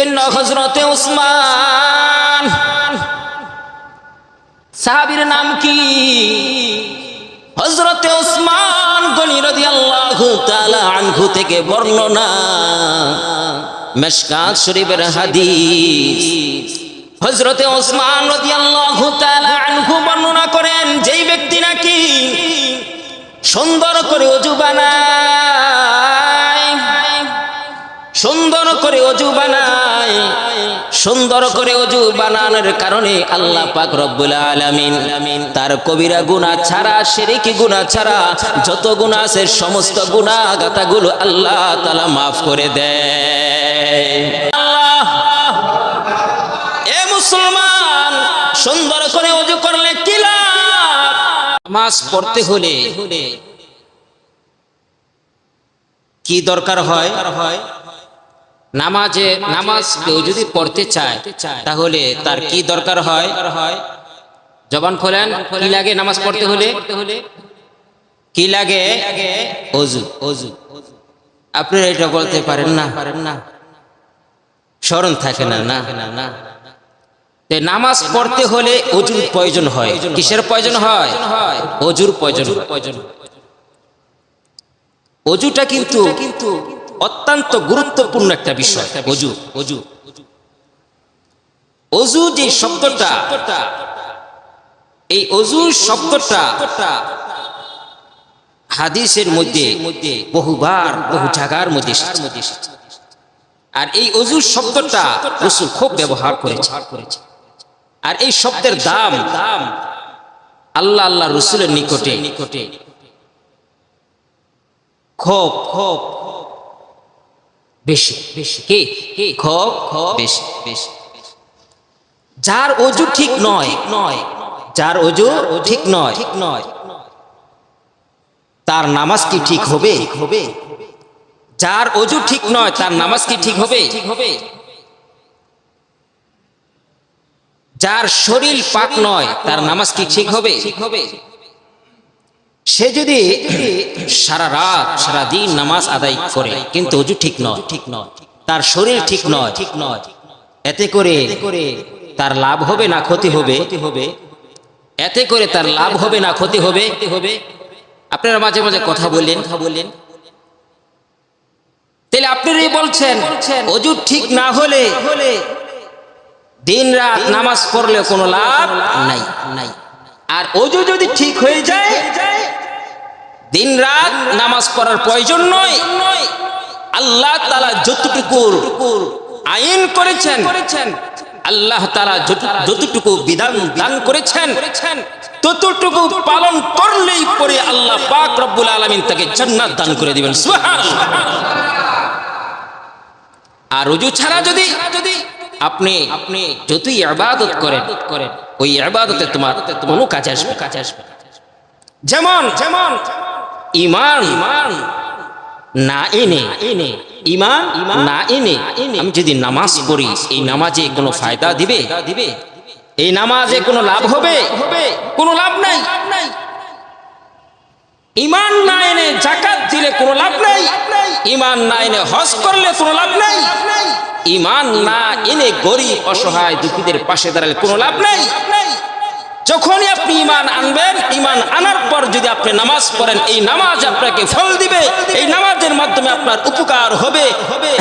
জন্য হযরতে উসমান, সাহাবীর নাম কি? হযরতে উসমান গনি রাদিয়াল্লাহু তাআলা আনহু থেকে বর্ণনা, মিশকাত শরীফের হাদিস। হযরতে উসমান রাদিয়াল্লাহু তাআলা আনহু বর্ণনা করেন, যেই ব্যক্তি নাকি সুন্দর করে ওযু বানায়, সুন্দর করে ওযু বানায়, সুন্দর করে ওযু বানানোর কারণে আল্লাহ পাক রব্বুল আলামিন তার কবিরা গুনাহ ছাড়া, শিরকি গুনাহ ছাড়া যত গুনাহ আছে সমস্ত গুনাহ গাতাগুলো আল্লাহ তাআলা maaf করে দেয়। আল্লাহ, এ মুসলমান, সুন্দর করে ওযু করলে কি লাভ? নামাজ পড়তে হলে কি দরকার হয়? নামাজ কেউ যদি পড়তে চায় তাহলে তার কি দরকার হয়? জবান খোলেন, কি লাগে নামাজ পড়তে হলে? কি লাগে? ওযু। আপনারা এটা বলতে পারেন না, স্মরণ থাকে না। নামাজ পড়তে হলে ওযুর প্রয়োজন হয়। কিসের প্রয়োজন হয়? ওযুর প্রয়োজন। ওযুটা কিন্তু অত্যন্ত গুরুত্বপূর্ণ একটা বিষয়। ওযু যে শব্দটা, এই ওযু শব্দটা হাদিসের মধ্যে বহুবার বহু জায়গার মধ্যে এসেছে। আর এই ওযু শব্দটা রাসূল খুব ব্যবহার করেছে। আর এই শব্দের দাম আল্লাহ রাসূলের নিকটে খুব বেশি। খুব বেশি। যার ওযু ঠিক নয়, যার ওযু ঠিক নয়, তার নামাজ কি ঠিক হবে? যার ওযু ঠিক নয় তার নামাজ কি ঠিক হবে? যার শরীর পাক নয় তার নামাজ কি ঠিক হবে? সে যদি সারা রাত সারা দিন নামাজ আদায় করে কিন্তু ওযু ঠিক নয়, তার শরীর ঠিক নয়, এতে করে তার লাভ হবে না ক্ষতি হবে? এতে করে তার লাভ হবে না ক্ষতি হবে? আপনারা মাঝে মাঝে কথা বললেন, তাহলে আপনারাই বলছেন ওযু ঠিক না হলে দিন রাত নামাজ পড়লে কোনো লাভ নাই। আর ওযু যদি ঠিক হয়ে যায় দিন রাত নামাজ পড়ার প্রয়োজন নয়। আল্লাহ তাআলা যতটুকু আইন করেছেন, আল্লাহ তাআলা যতটুকু বিধান দান করেছেন ততটুকু পালন করলেই পরে আল্লাহ পাক রব্বুল আলামিন তাকে জান্নাত দান করে দিবেন। সুবহানাল্লাহ। আর ওযু ছাড়া যদি আপনি যতই ইবাদত করেন ওই ইবাদতে তোমার কোনো কাজে আসবে। যেমন ঈমান না এনে আমি যদি নামাজ পড়ি, এই নামাজে কোনো ফায়দা দিবে? এই নামাজে কোনো লাভ হবে? কোনো লাভ নাই। ঈমান না এনে যাকাত দিলে কোনো লাভ নাই, ঈমান না এনে হজ করলে কোনো লাভ নাই, ঈমান না এনে গরিব অসহায় দুঃখীদের পাশে দাঁড়ালে কোনো লাভ নাই। যখনই আপনি ঈমান আনবেন, ঈমান আনার পর যদি আপনি নামাজ পড়েন, এই নামাজ আপনাকে ফল দিবে, এই নামাজের মাধ্যমে আপনার উপকার হবে।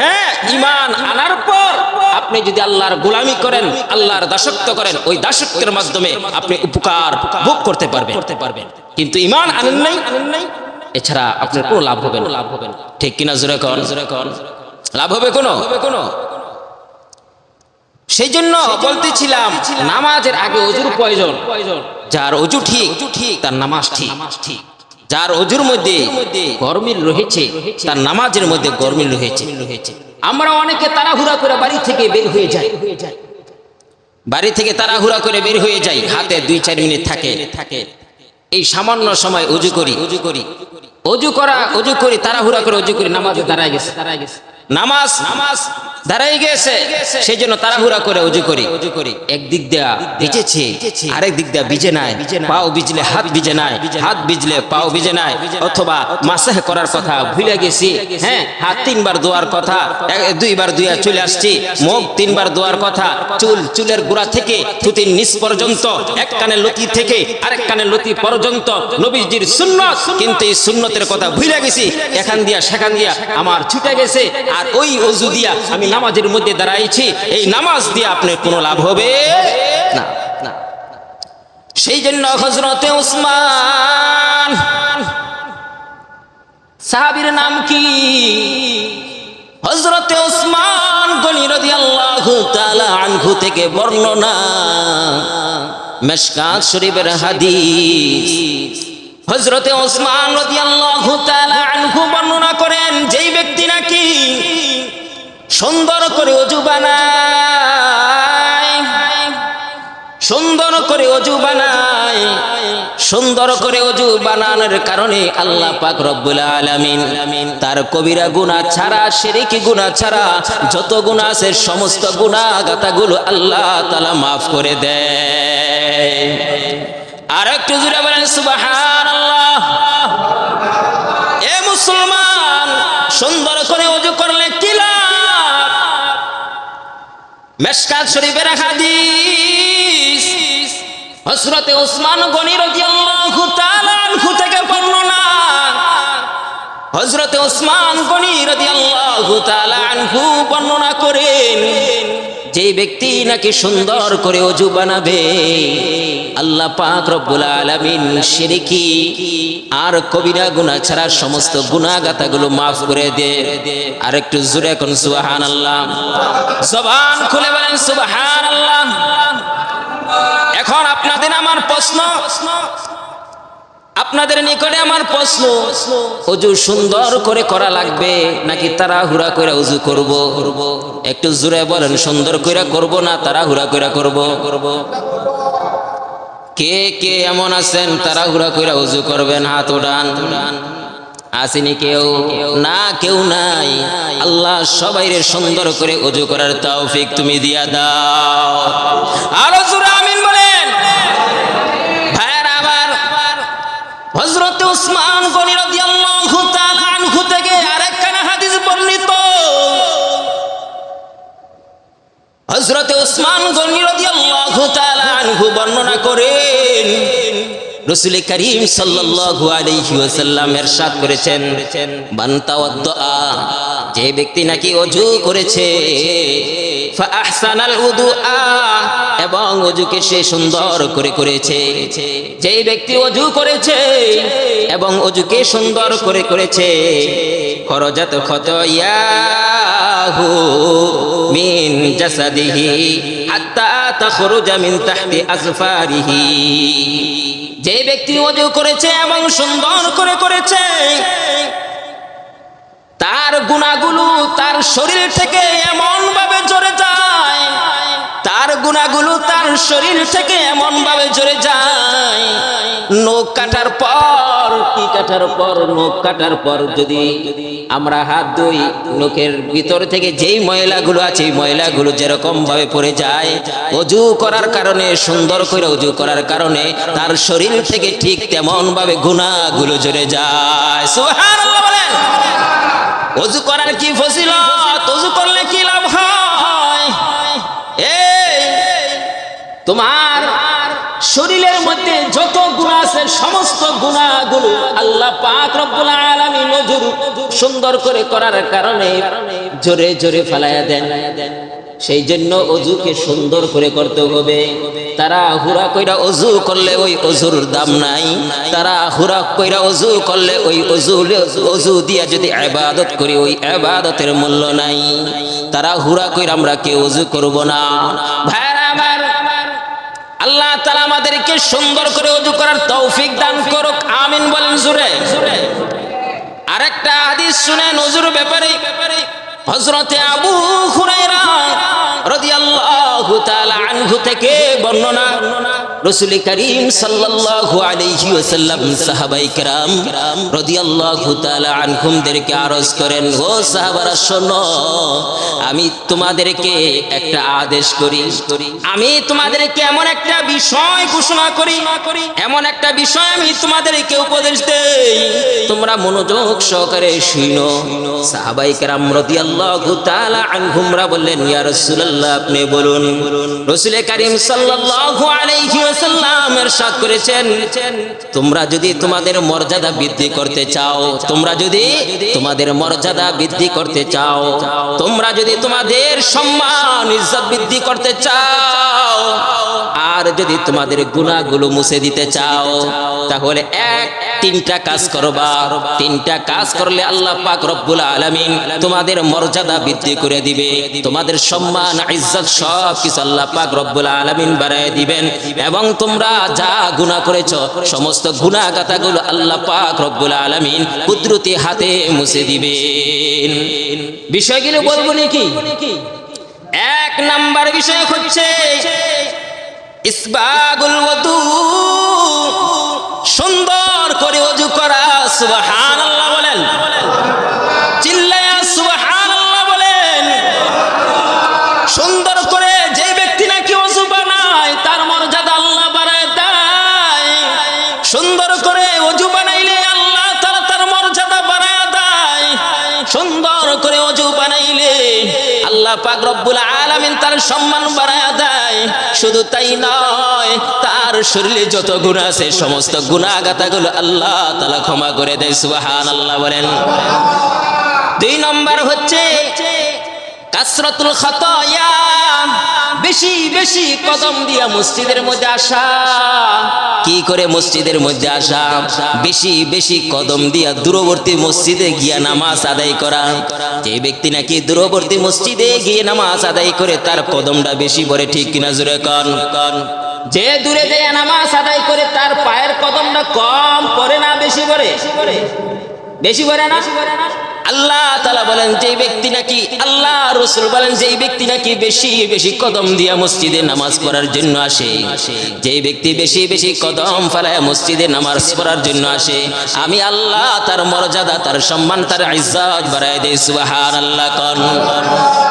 হ্যাঁ, ঈমান আনার পর আপনি যদি আল্লাহর গোলামি করেন, আল্লাহর দাসত্ব করেন, ওই দাসত্বের মাধ্যমে আপনি উপকার ভোগ করতে পারবেন। কিন্তু ঈমান আনেন নাই, এছাড়া আপনার কোনো লাভ হবে না। ঠিক কিনা? জোরে কোন। লাভ হবে কোনো? সেই জন্য বলতেছিলাম নামাজের আগে ওযুর প্রয়োজন। যার ওযু ঠিক তার নামাজ ঠিক। যার ওযুর মধ্যে গরমিল রয়েছে তার নামাজের মধ্যে গরমিল রয়েছে। আমরা অনেকে তাড়াহুড়া করে বাড়ি থেকে বের হয়ে যাই, হাতে 2-4 মিনিট থাকে, এই সামান্য সময় ওযু করি, তাড়াহুড়া করে ওযু করি, নামাজে দাঁড়ায় গেছে। নামাজ দাঁড়াই গেছে, সেই জন্য তাড়াহুড়া করে উজু করি। একদিক দিয়া ভিজেছে, আরেক দিক দিয়া ভিজে নাই, পাও ভিজলে হাত ভিজে নাই, হাত ভিজলে পাও ভিজে নাই, অথবা মাসাহ করার কথা ভুলে গেছি, হ্যাঁ হাত 3 বার ধোয়ার কথা 2 বার ধুইয়া চলে আসছি, মুখ 3 বার ধোয়ার কথা, চুলের গোড়া থেকে থুতির নিচ পর্যন্ত, এক কানের লতি থেকে আরেক কানের লতি পর্যন্ত নবীজির সুন্নাত, কিন্তু এই সুন্নতের কথা ভুলে গেছি, এখান দিয়া সেখান দিয়া আমার ছুটে গেছে, আর ওই ওযু দিয়া আমি নামাজের মধ্যে দাঁড়াইছি, এই নামাজ দিয়ে আপনার কোনো লাভ হবে না। সেই জন্য হযরতে উসমান, সাহাবীর নাম কি? হযরতে উসমান গনি রাদিয়াল্লাহু তাআলা আনহু থেকে বর্ণনা, মিশকাত শরীফের হাদিস। হযরতে উসমান রাদিয়াল্লাহু তাআলা আনহু বর্ণনা করেন, যেই ব্যক্তি নাকি সুন্দর করে ওযু বানায়, সুন্দর করে ওযু বানায়, সুন্দর করে ওযু বানানোর কারণে আল্লাহ পাক রব্বুল আলামিন তার কবিরা গুনাহ ছাড়া, শিরকি গুনাহ ছাড়া যত গুনাহ আছে সমস্ত গুনাহগাতাগুলো আল্লাহ তাআলা maaf করে দেয়। আর একটু জোরে বলেন সুবহানাল্লাহ। এ মুসলমান, সুন্দর করে ওযু করলে কি লাভ? মিশকাত শরীফের হাদিস, হযরতে উসমান গনি রাদিয়াল্লাহু তাআলা আনহু থেকে বর্ণনা। হযরতে উসমান গনি রাদিয়াল্লাহু তাআলা আনহু বর্ণনা করেন, যে ব্যক্তি নাকি সুন্দর করে ওযু বানাবে আল্লাহ পাক রব্বুল আলামিন শিরকি আর কবিরা গুনাহ ছাড়া সমস্ত গুনাহগাতাগুলো maaf করে দেয়। আর একটু জোরে কোন সুবহানাল্লাহ, জবান খুলে বলেন সুবহানাল্লাহ। এখন আপনাদের আমার প্রশ্ন, আপনাদের নিকটে আমার প্রশ্ন, ওযু সুন্দর করে করা লাগবে নাকি তাড়াহুড়া করে ওযু করব? একটু জোরে বলেন, সুন্দর করে করব না তাড়াহুড়া করে করব? কে কে এমন আছেন তাড়াহুড়া করে ওযু করবেন? হাত উঠান। আসেনি কেউ? না, কেউ নাই। আল্লাহ সবাইরে সুন্দর করে ওযু করার তৌফিক তুমি দিয়া দাও। আরো জোরে আমিন বলেন। ভাইরা আমার, হযরত উসমান গনি রাদিয়াল্লাহু তাআলা আনহু থেকে আরেকখানা হাদিস বর্ণিত। হযরত উসমান গনি রাদিয়াল্লাহু তাআলা আনহু বর্ণনা করেন, রাসূল করিম সাল্লাল্লাহু আলাইহি ওয়াসাল্লাম ইরশাদ করেছেন, মান তাওয়াদ্দা, যে ব্যক্তি নাকি ওযু করেছে, ফা আহসানাল উদুআ, এবং ওযুকে সে সুন্দর করে করেছে, যে ব্যক্তি ওযু করেছে এবং ওযুকে সুন্দর করে করেছে, খরজাত খতায়াহু মিন জাসাদিহি হাত্তা তাখরুজা মিন তাহতি আযফারিহি, যে ব্যক্তি ওযু করেছে এবং সুন্দর করে করেছে, তার গুনাহগুলো তার শরীর থেকে এমন ভাবে ঝরে যায়, তার গুনাহগুলো তার শরীর থেকে এমন ভাবে ঝরে যায়, নখ কাটার পর, কি কাটার পর, নখ কাটার পর যদি আমরা হাত ধুই, নখের ভিতর থেকে যেই ময়লাগুলো আছে এই ময়লাগুলো যেরকম ভাবে পড়ে যায়, ওযু করার কারণে, সুন্দর করে ওযু করার কারণে তার শরীর থেকে ঠিক তেমন ভাবে গুনাহগুলো ঝরে যায়। সুবহানাল্লাহ বলেন। ওযু করার কি ফজিলত, ওযু করলে কি লাভ হয়? এই তোমার শরীরের মধ্যে যত গুনাহ আছে সমস্ত গুনাহগুলো আল্লাহ পাক রব্বুল আলামিন ওযু সুন্দর করে করার কারণে জোরে জোরে ফেলায়া দেন। সেই জন্য ওযুকে সুন্দর করে করতে হবে। তাড়াহুড়া কইরা ওযু করলে ওই ওযুর দাম নাই, তাড়াহুড়া কইরা ওযু করলে ওই ওযু দিয়া যদি ইবাদত করি ওই ইবাদতের মূল্য নাই। তাড়াহুড়া কইরা আমরা কেউ ওযু করব না। ভাইরা আমার, আল্লাহ তাআলা আমাদেরকে সুন্দর করে ওযু করার তৌফিক দান করুক, আমিন বলেন জোরে। আরেকটা হাদিস শুনেন ওযুর ব্যাপারে। হযরতে আবু হুরায়রা রাদিয়াল্লাহু তাআলা আনহু থেকে বর্ণনা, রাসূল করিম সাল্লাল্লাহু আলাইহি ওয়াসাল্লাম সাহাবায়ে কেরাম রাদিয়াল্লাহু তাআলা আনহুমদেরকে আরজ করেন, ও সাহাবারা শোনো, আমি তোমাদেরকে একটা আদেশ করি, আমি তোমাদেরকে এমন একটা বিষয় ঘোষণা করি, এমন একটা বিষয় আমি তোমাদেরকে উপদেশ দেই, তোমরা মনোযোগ সহকারে শুনো। সাহাবায়ে কেরাম রাদিয়াল্লাহু তাআলা আনহুমরা বললেন, ইয়া রাসূলুল্লাহ আপনি বলুন। রাসূল করিম সাল্লাল্লাহু আলাইহি ওয়াসাল্লাম ইরশাদ করেছেন, তোমরা যদি তোমাদের মর্যাদা বৃদ্ধি করতে চাও, তোমরা যদি তোমাদের মর্যাদা বৃদ্ধি করতে চাও, তোমরা যদি তোমাদের সম্মান ইজ্জত বৃদ্ধি করতে চাও, আর যদি তোমাদের গুনাহগুলো মুছে দিতে চাও, তাহলে তিনটা কাজ করবা। তিনটা কাজ করলে আল্লাহ পাক রব্বুল আলামিন তোমাদের মর্যাদা বৃদ্ধি করে দিবে, তোমাদের সম্মান ইজ্জত সব কিছু আল্লাহ পাক রব্বুল আলামিন বাড়ায় দিবেন, এবং তোমরা যা গুনাহ করেছো সমস্ত গুনাহ গাতাগুলো আল্লাহ পাক রব্বুল আলামিন কুদরতি হাতে মুছে দিবেন। বিষয়গুলো বলবো নাকি? এক নাম্বার বিষয় হচ্ছে ইসবাগুল ওযু, সুন্দর করে ওযু করা। সুবহানাল্লাহ বলেন, চিল্লায়া সুবহানাল্লাহ বলেন। সুন্দর করে যে ব্যক্তি নাকি ওযু বানায় তার মর্যাদা আল্লাহ বাড়ায় দেয়। সুন্দর করে ওযু বানাইলে আল্লাহ তাআলা তার মর্যাদা বাড়ায় দেয়। সুন্দর করে ওযু বানাইলে আল্লাহ পাক রব্বুল আলামিন তার সম্মান বাড়ায় দেয়। শুধু তাই নয়, তার শরীরে যত গুনাহ আছে সমস্ত গুনাহ গাতাগুলো আল্লাহ তাআলা ক্ষমা করে দেয়। সুবহানাল্লাহ বলেন। দুই নম্বর হচ্ছে কাসরাতুল খাতায়া, বেশি বেশি কদম দিয়া মসজিদের মধ্যে আসা। কি করে মসজিদের মধ্যে আসা? বেশি বেশি কদম দিয়া দূরবর্তী মসজিদে গিয়া নামাজ আদায় করা। যে ব্যক্তি নাকি দূরবর্তী মসজিদে গিয়ে নামাজ আদায় করে তার কদমটা বেশি পড়ে, ঠিক কিনা জোরে কোন? যে দূরে যেয়ে নামাজ আদায় করে তার পায়ের কদমটা কম পড়ে না বেশি পড়ে? বেশি পড়ে না? আল্লাহ তাআলা বলেন যে ব্যক্তি নাকি, আল্লাহ রাসূল বলেন যে ব্যক্তি নাকি বেশি বেশি কদম দিয়া মসজিদে নামাজ পড়ার জন্য আসে, যে ব্যক্তি বেশি বেশি কদম ফেলায় মসজিদে নামাজ পড়ার জন্য আসে, আমি আল্লাহ তার মর্যাদা, তার সম্মান, তার ইজ্জত বাড়ায় দেই। সুবহানাল্লাহ কোন?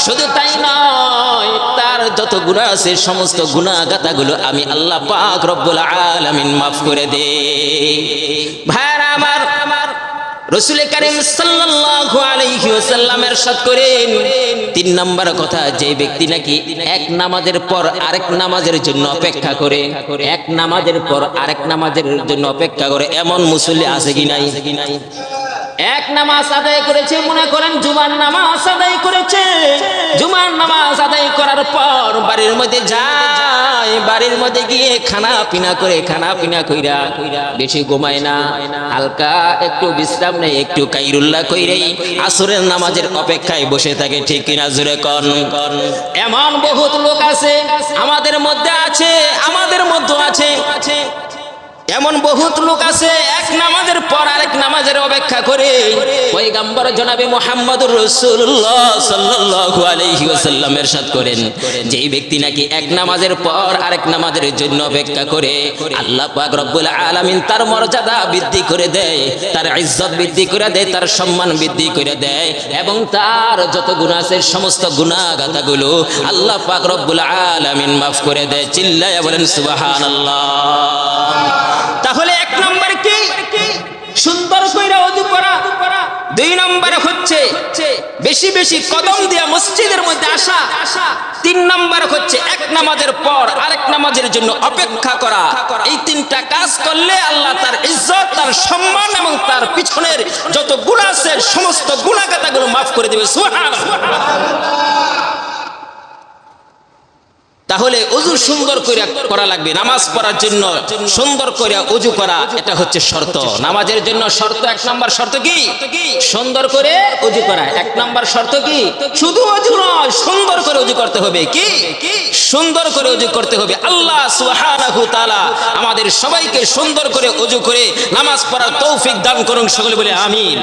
শুধু তাই নয়, তার যত গুনাহ আছে সমস্ত গুনাহ গাতাগুলো আমি আল্লাহ পাক রব্বুল আলামিন মাফ করে দেই। ভাইরা আমার, রাসূল করিম সাল্লাল্লাহু আলাইহি ওয়াসাল্লাম ইরশাদ করেন, তিন নাম্বার কথা, যে ব্যক্তি নাকি এক নামাজের পর আরেক নামাজের জন্য অপেক্ষা করে, এক নামাজের পর আরেক নামাজের জন্য অপেক্ষা করে, এমন মুসল্লি আছে কি নাই? এক নামাজ আদায় করেছে, মনে করেন জুমার নামাজ আদায় করেছে, জুমার নামাজ আদায় করার পর বাড়ির মধ্যে যায়, বাড়ির মধ্যে গিয়ে খানা পিনা করে, খানা পিনা কইরা বেশি ঘুমায় না, হালকা একটু বিশ্রাম নেই, একটু কাইরুল্লাহ কইরেই আসরের নামাজের অপেক্ষায় বসে থাকে, ঠিক কিনা জোরে কোন? এমন বহুত লোক আছে, আমাদের মধ্যে আছে, আমাদের মধ্যে আছে, এমন বহুত লোক আছে এক নামাজের পর আরেক নামাজের অপেক্ষা করে। পয়গম্বর জনাবে মুহাম্মদুর রাসূলুল্লাহ সাল্লাল্লাহু আলাইহি ওয়াসাল্লাম ইরশাদ করেন, যেই ব্যক্তি নাকি এক নামাজের পর আরেক নামাজের জন্য অপেক্ষা করে, আল্লাহ পাক রব্বুল আলামিন তার মর্যাদা বৃদ্ধি করে দেয়, তার ইজ্জত বৃদ্ধি করে দেয়, তার সম্মান বৃদ্ধি করে দেয়, এবং তার যত গুনাহ আছে সমস্ত গুনাহ গাতাগুলো আল্লাহ পাক রব্বুল আলামিন মাফ করে দেয়। চিল্লায়া বলেন সুবহানাল্লাহ। তাহলে এক নম্বর কি? সুন্দর কইরা ওযু করা। দুই নম্বর হচ্ছে বেশি বেশি কদম দিয়া মসজিদের মধ্যে আসা। তিন নম্বর হচ্ছে এক নামাজের পর আরেক নামাজের জন্য অপেক্ষা করা। এই তিনটা কাজ করলে আল্লাহ তার ইজ্জত, তার সম্মান এবং তার পিছনের যত গুনাহ আছে সমস্ত গুনাহ গাতাগুলো মাফ করে দেবে। সুবহানাল্লাহ। তাহলে ওযু সুন্দর করে করা লাগবে। নামাজ পড়ার জন্য সুন্দর করে ওযু করা, এটা হচ্ছে শর্ত। নামাজের জন্য শর্ত, এক নাম্বার শর্ত কি? সুন্দর করে ওযু করা। এক নাম্বার শর্ত কি? শুধু ওযু নয়, সুন্দর করে ওযু করতে হবে। কি? সুন্দর করে ওযু করতে হবে। আল্লাহ সুবহানাহু তাআলা আমাদের সবাইকে সুন্দর করে ওযু করে নামাজ পড়ার তৌফিক দান করুন। সকলে বলে আমিন।